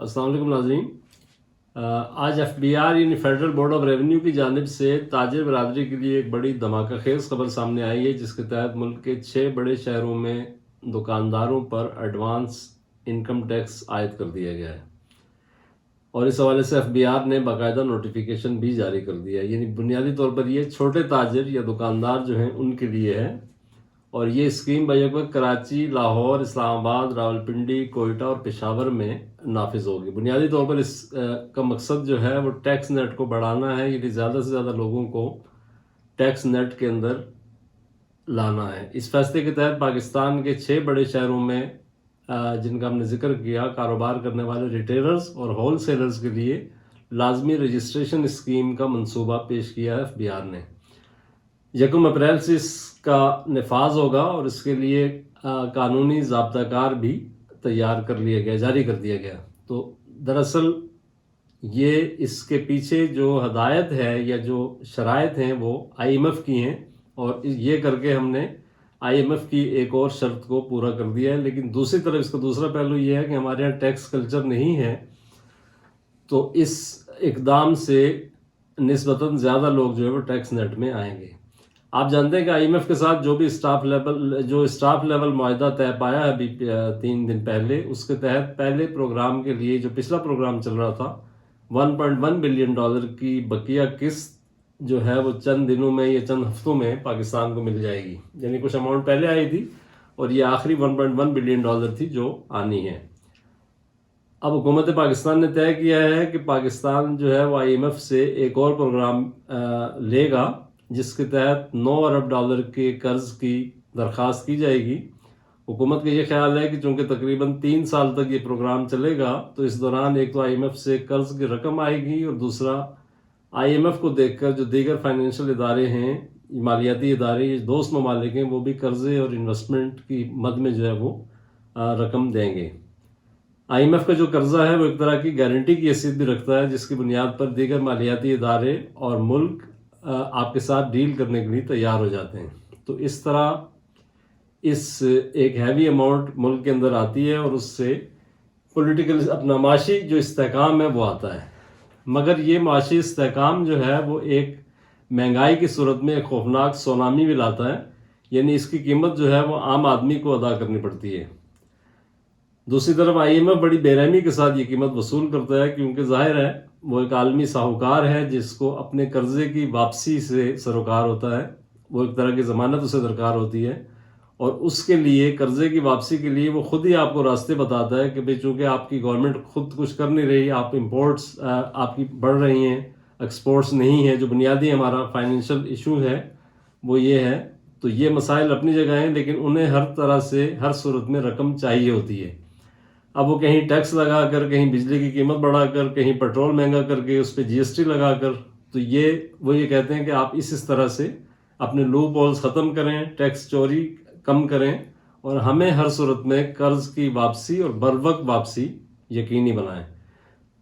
अस्सलाम वालेकुम नाज़रीन। आज FBR यानी फेडरल बोर्ड ऑफ रेवेन्यू की जानिब से ताजिर बरादरी के लिए एक बड़ी धमाका खेज़ खबर सामने आई है, जिसके तहत मुल्क के 6 बड़े शहरों में दुकानदारों पर एडवांस इनकम टैक्स आयद कर दिया गया है और इस हवाले से FBR ने बाकायदा नोटिफिकेशन भी जारी कर दिया है। यानी बुनियादी तौर पर ये छोटे ताजिर या दुकानदार जो हैं उनके लिए है और ये स्कीम बैक कराची, लाहौर, इस्लामाबाद, रावलपिंडी, कोयटा और पेशावर में नाफिज होगी। बुनियादी तौर पर इस का मकसद जो है वो टैक्स नेट को बढ़ाना है, यानी ज़्यादा से ज़्यादा लोगों को टैक्स नेट के अंदर लाना है। इस फैसले के तहत पाकिस्तान के 6 बड़े शहरों में जिनका हमने जिक्र किया, कारोबार करने वाले रिटेलर्स और होल सेलर्स के लिए लाजमी रजिस्ट्रेशन स्कीम का मंसूबा पेश किया है FBR ने। 1 अप्रैल से इसका नफाज होगा और इसके लिए कानूनी ज़ाब्ताकार भी तैयार कर लिया गया, जारी कर दिया गया। तो दरअसल ये इसके पीछे जो हदायत है या जो शराइत हैं वो IMF की हैं और ये करके हमने IMF की एक और शर्त को पूरा कर दिया है। लेकिन दूसरी तरफ इसका दूसरा पहलू ये है कि हमारे यहाँ टैक्स कल्चर नहीं है, तो इस इकदाम से निस्बतन ज़्यादा लोग जो है वो टैक्स नेट में आएंगे। आप जानते हैं कि IMF के साथ जो भी स्टाफ लेवल मुआहदा तय पाया है अभी 3 दिन पहले, उसके तहत पहले प्रोग्राम के लिए जो पिछला प्रोग्राम चल रहा था $1.1 बिलियन की बकिया किस्त जो है वो चंद दिनों में या चंद हफ्तों में पाकिस्तान को मिल जाएगी। यानी कुछ अमाउंट पहले आई थी और ये आखिरी $1.1 बिलियन थी जो आनी है। अब हुकूमत पाकिस्तान ने तय किया है कि पाकिस्तान जो है वो IMF से एक और प्रोग्राम लेगा जिसके तहत $9 अरब के कर्ज की दरख्वास्त की जाएगी। हुकूमत का ये ख्याल है कि चूँकि तकरीबन 3 साल तक ये प्रोग्राम चलेगा, तो इस दौरान एक तो IMF से कर्ज की रकम आएगी और दूसरा IMF को देखकर जो दीगर फाइनेंशियल इदारे हैं, मालियाती इदारे, ये दोस्त ममालिक हैं, वो भी कर्जे और इन्वेस्टमेंट की मद में जो है वो रकम देंगे। IMF का जो कर्जा है वो एक तरह की गारंटी की हैसियत भी रखता है, जिसकी बुनियाद पर दीगर मालियाती इदारे और मुल्क आपके साथ डील करने के लिए तैयार हो जाते हैं। तो इस तरह इस एक हैवी अमाउंट मुल्क के अंदर आती है और उससे पॉलिटिकल अपना माशी जो इस्तेहकाम है वो आता है। मगर ये माशी इस्तेहकाम जो है वो एक महंगाई की सूरत में एक खौफनाक सुनामी भी लाता है, यानी इसकी कीमत जो है वो आम आदमी को अदा करनी पड़ती है। दूसरी तरफ IMF बड़ी बेरहमी के साथ ये कीमत वसूल करता है, क्योंकि जाहिर है वो एक आलमी साहूकार है जिसको अपने कर्जे की वापसी से सरोकार होता है। वो एक तरह की ज़मानत उसे दरकार होती है और उसके लिए कर्जे की वापसी के लिए वो खुद ही आपको रास्ते बताता है कि भाई चूँकि आपकी गवर्नमेंट खुद कुछ कर नहीं रही, आप इंपोर्ट्स आपकी बढ़ रही हैं, एक्सपोर्ट्स नहीं है, जो बुनियादी हमारा फाइनेंशियल इशू है वो ये है। तो ये मसाइल अपनी जगह हैं, लेकिन उन्हें हर तरह से हर सूरत में रकम चाहिए होती है। अब वो कहीं टैक्स लगा कर, कहीं बिजली की कीमत बढ़ा कर, कहीं पेट्रोल महंगा करके उस पर GST लगा कर, तो वो ये कहते हैं कि आप इस तरह से अपने लूप होल्स ख़त्म करें, टैक्स चोरी कम करें और हमें हर सूरत में कर्ज की वापसी और बरवक्त वापसी यकीनी बनाएं।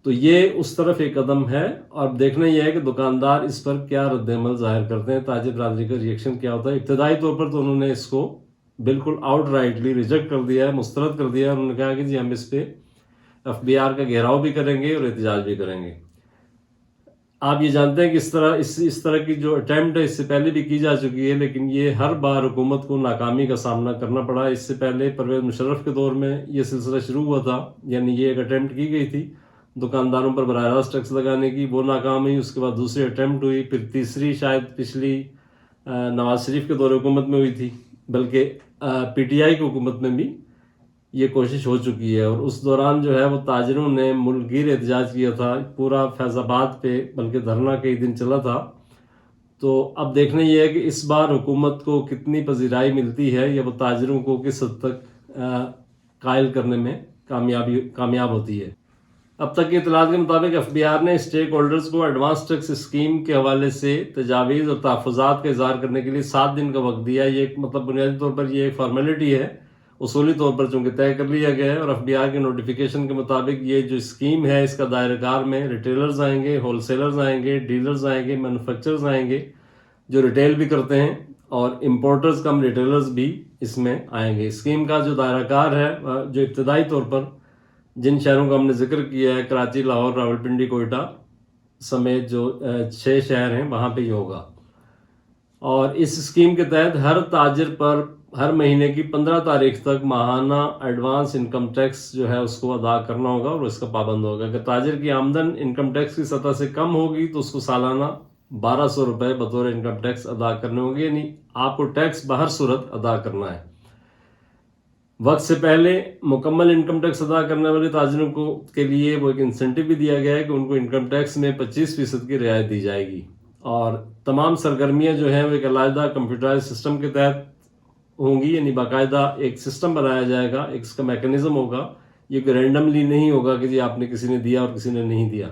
तो ये उस तरफ एक कदम है और देखना यह है कि दुकानदार इस पर क्या रद्द-ए-अमल ज़ाहिर करते हैं, ताजिर बरादरी का रिएक्शन क्या होता है। इब्तदाई तौर पर तो उन्होंने इसको बिल्कुल आउटराइटली रिजेक्ट कर दिया है, मुस्तरद कर दिया है। उन्होंने कहा कि जी हम इस पे FBR का घेराव भी करेंगे और एहतजाज भी करेंगे। आप ये जानते हैं कि इस तरह की जो अटैम्प्ट है इससे पहले भी की जा चुकी है, लेकिन ये हर बार हुकूमत को नाकामी का सामना करना पड़ा। इससे पहले परवेज़ मुशर्रफ के दौर में ये सिलसिला शुरू हुआ था, यानी ये एक अटैम्प्ट की गई थी दुकानदारों पर बराह रास्त टैक्स लगाने की, वो नाकाम हुई। उसके बाद दूसरी अटैम्प्ट हुई, फिर तीसरी शायद पिछली नवाज शरीफ के दौर हुकूमत में हुई थी, बल्कि PTI की हुकूमत में भी ये कोशिश हो चुकी है। और उस दौरान जो है वो ताजिरों ने मुल्कगीर एहतजाज किया था, पूरा फैज़ाबाद पे बल्कि धरना कई दिन चला था। तो अब देखना ये है कि इस बार हुकूमत को कितनी पजीराई मिलती है या वो ताजिरों को किस हद तक कायल करने में कामयाब होती है। अब तक के इत्तलात के मुताबिक FBR ने स्टेक होल्डर्स को एडवांस टैक्स स्कीम के हवाले से तजावीज़ और तहफ़्फ़ुज़ात का इज़हार करने के लिए 7 दिन का वक्त दिया। ये मतलब बुनियादी तौर पर ये एक फॉर्मेलिटी है, उसूली तौर पर चूँकि तय कर लिया गया है। और FBR के नोटिफिकेशन के मुताबिक ये जो स्कीम है इसका दायरेकार में रिटेलर्स आएंगे, होल सेलर्स आएंगे, डीलर्स आएंगे, मैन्युफैक्चरर्स आएंगे जो रिटेल भी करते हैं, और इम्पोर्टर्स कम रिटेलर्स भी इसमें आएंगे। स्कीम का जो दायराकार है जो इब्तदाई तौर पर جن شہروں کا ہم نے ذکر کیا ہے کراچی، لاہور، راولپنڈی، کوئٹہ سمیت جو 6 شہر ہیں وہاں پہ یہ ہوگا. اور اس اسکیم کے تحت ہر تاجر پر ہر مہینے کی 15 تاریخ تک ماہانہ ایڈوانس انکم ٹیکس جو ہے اس کو ادا کرنا ہوگا اور اس کا پابند ہوگا. اگر تاجر کی آمدن انکم ٹیکس کی سطح سے کم ہوگی تو اس کو سالانہ 1200 روپے بطور انکم ٹیکس ادا کرنے ہوں گے. یعنی آپ کو ٹیکس بہر صورت ادا کرنا ہے. وقت سے پہلے مکمل انکم ٹیکس ادا کرنے والے تاجروں کو کے لیے وہ ایک انسینٹیو بھی دیا گیا ہے کہ ان کو انکم ٹیکس میں 25% کی رعایت دی جائے گی. اور تمام سرگرمیاں جو ہیں وہ ایک علیحدہ کمپیوٹرائز سسٹم کے تحت ہوں گی. یعنی باقاعدہ ایک سسٹم بنایا جائے گا، ایک اس کا میکنزم ہوگا. یہ کہ رینڈملی نہیں ہوگا کہ جی آپ نے کسی نے دیا اور کسی نے نہیں دیا.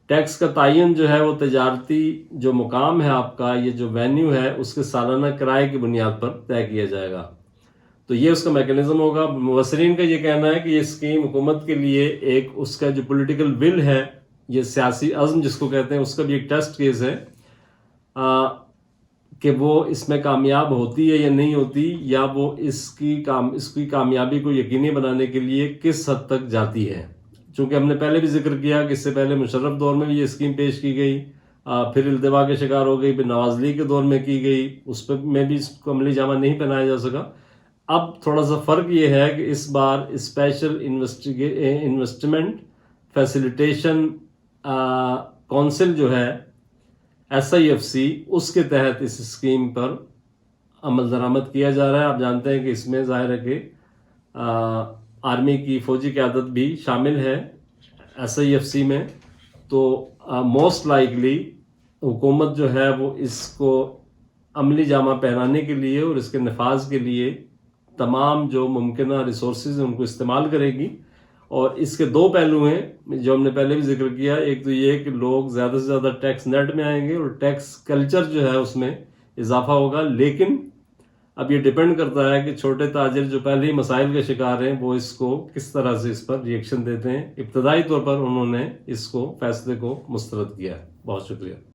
ٹیکس کا تعین جو ہے وہ تجارتی جو مقام ہے آپ کا، یہ جو وینیو ہے اس کے سالانہ کرائے کی بنیاد پر طے کیا جائے گا. تو یہ اس کا میکنزم ہوگا. مبصرین کا یہ کہنا ہے کہ یہ اسکیم حکومت کے لیے ایک اس کا جو پولیٹیکل ول ہے، یہ سیاسی عزم جس کو کہتے ہیں، اس کا بھی ایک ٹیسٹ کیس ہے کہ وہ اس میں کامیاب ہوتی ہے یا نہیں ہوتی، یا وہ اس کی کامیابی کو یقینی بنانے کے لیے کس حد تک جاتی ہے. چونکہ ہم نے پہلے بھی ذکر کیا کہ اس سے پہلے مشرف دور میں بھی یہ اسکیم پیش کی گئی، پھر التوا کے شکار ہو گئی، پھر نواز لیگ کے دور میں کی گئی، اس پہ میں بھی اس کو عملی جامہ نہیں پہنایا جا سکا. اب تھوڑا سا فرق یہ ہے کہ اس بار اسپیشل انویسٹمنٹ فیسیلیٹیشن کونسل جو ہے SIFC، اس کے تحت اس اسکیم پر عمل درآمد کیا جا رہا ہے. آپ جانتے ہیں کہ اس میں ظاہر ہے کہ آرمی کی فوجی قیادت بھی شامل ہے SIFC میں. تو موسٹ لائکلی حکومت جو ہے وہ اس کو عملی جامہ پہنانے کے لیے اور اس کے نفاذ کے لیے تمام جو ممکنہ ریسورسز ہیں ان کو استعمال کرے گی. اور اس کے 2 پہلو ہیں جو ہم نے پہلے بھی ذکر کیا. ایک تو یہ کہ لوگ زیادہ سے زیادہ ٹیکس نیٹ میں آئیں گے اور ٹیکس کلچر جو ہے اس میں اضافہ ہوگا. لیکن اب یہ ڈیپینڈ کرتا ہے کہ چھوٹے تاجر جو پہلے ہی مسائل کے شکار ہیں وہ اس کو کس طرح سے اس پر ریئیکشن دیتے ہیں. ابتدائی طور پر انہوں نے اس کو فیصلے کو مسترد کیا ہے. بہت شکریہ.